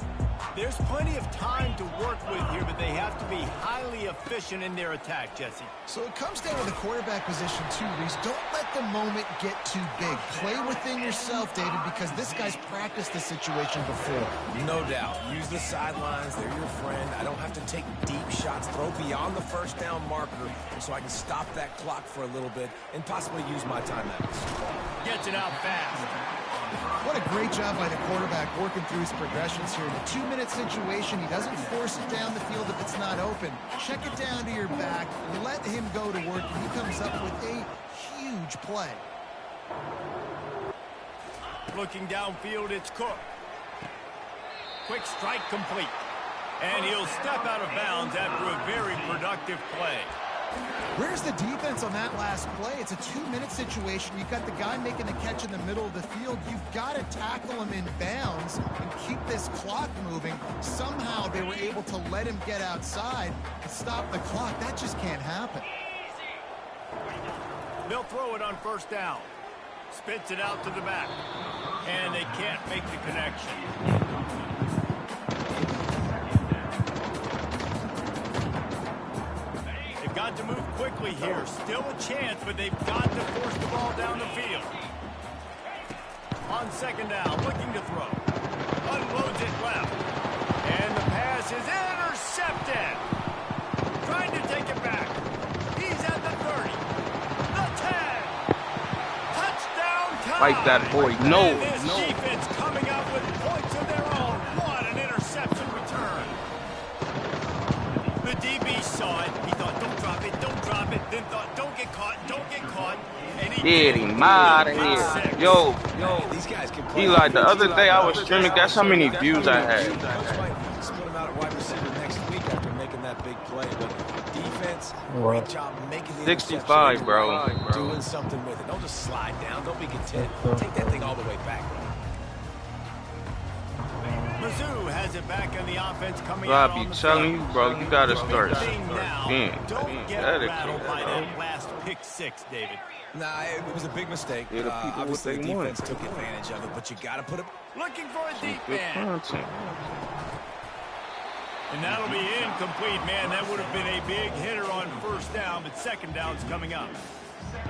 [SPEAKER 1] There's plenty of time to work with here, but they have to be highly efficient in their attack, Jesse.
[SPEAKER 2] So it comes down to the quarterback position too, Reese. Don't let the moment get too big. Play within yourself, David, because this guy's practiced this situation before.
[SPEAKER 3] No doubt. Use the sidelines. They're your friend. I don't have to take deep shots. Throw beyond the first down marker so I can stop that clock for a little bit and possibly use my timeouts.
[SPEAKER 1] Gets it out fast.
[SPEAKER 2] What a great job by the quarterback working through his progressions here. In a 2-minute situation, he doesn't force it down the field if it's not open. Check it down to your back, let him go to work, and he comes up with a huge play.
[SPEAKER 1] Looking downfield, it's Cook. Quick strike complete. And he'll step out of bounds after a very productive play.
[SPEAKER 2] Where's the defense on that last play? It's a 2-minute situation. You've got the guy making the catch in the middle of the field. You've got to tackle him in bounds and keep this clock moving. Somehow they were able to let him get outside and stop the clock. That just can't happen.
[SPEAKER 1] They'll throw it on first down. Spits it out to the back. And they can't make the connection. Got to move quickly here. Still a chance, but they've got to force the ball down the field. On second down, looking to throw. Unloads it left. And the pass is intercepted. Trying to take it back. He's at the 30. The 10. Touchdown time.
[SPEAKER 4] Fight that boy. No.
[SPEAKER 1] And this defense coming out with points of their own. What an interception return. The DB saw it. He thought, don't drop it, don't drop it. Then thought, don't get caught, don't get caught. And he
[SPEAKER 4] Get him out of here. Yo,
[SPEAKER 3] These guys can play.
[SPEAKER 4] Eli, the other day I was streaming, guess how many views I had?
[SPEAKER 3] Coach might split him out at wide receiver next week after making that big play. But defense, great job making the
[SPEAKER 4] 65, bro.
[SPEAKER 3] Doing something with it. Don't just slide down. Don't be content. Take that thing all the way back.
[SPEAKER 1] Mizzou has it back on the offense coming
[SPEAKER 4] Bro,
[SPEAKER 1] out
[SPEAKER 4] I
[SPEAKER 1] on
[SPEAKER 4] be
[SPEAKER 1] the
[SPEAKER 4] telling
[SPEAKER 1] front.
[SPEAKER 4] you, bro, you gotta start
[SPEAKER 1] Now, don't get
[SPEAKER 4] dedicated,
[SPEAKER 1] rattled by
[SPEAKER 4] bro.
[SPEAKER 1] that last pick six, David.
[SPEAKER 3] Nah, it was a big mistake.
[SPEAKER 4] Yeah, the people
[SPEAKER 3] Obviously,
[SPEAKER 4] what
[SPEAKER 3] the
[SPEAKER 4] they want.
[SPEAKER 3] defense took advantage of it, but you got to put it.
[SPEAKER 1] Looking for a deep
[SPEAKER 4] Good
[SPEAKER 1] man.
[SPEAKER 4] content.
[SPEAKER 1] And that'll be incomplete, man. That would have been a big hitter on first down, but second down's coming up.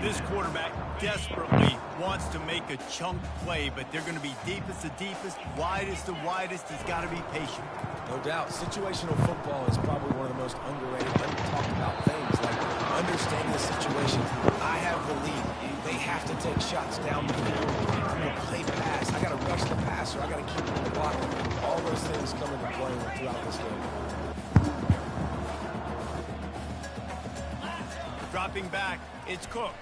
[SPEAKER 1] This quarterback desperately wants to make a chunk play, but they're going to be deepest the deepest, widest the widest. He's got to be patient.
[SPEAKER 3] No doubt, situational football is probably one of the most underrated, talked about things, like understanding the situation. I have the lead. They have to take shots down the field. I'm going to play pass. I got to rush the passer. I got to keep the block. All those things come into play throughout this game.
[SPEAKER 1] Dropping back, it's Cook.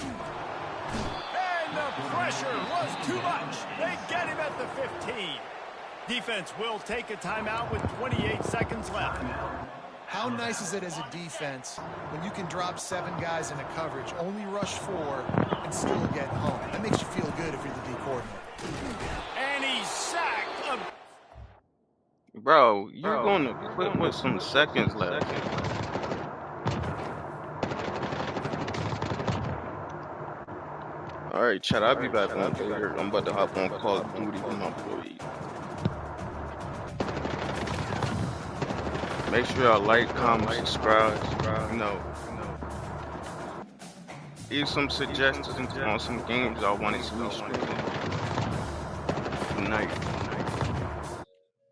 [SPEAKER 1] And the pressure was too much. They get him at the 15. Defense will take a timeout with 28 seconds left.
[SPEAKER 2] How nice is it as a defense when you can drop 7 guys into coverage, only rush 4, and still get home? That makes you feel good if you're the D coordinator.
[SPEAKER 1] And he's sacked.
[SPEAKER 4] Bro, you're gonna quit with some seconds left. Alright, Chad, I'll be back on later. I'm about to hop on Call of Duty with my boy. Make sure y'all like, comment, subscribe. You know, leave some suggestions on some games I want to see. Good night.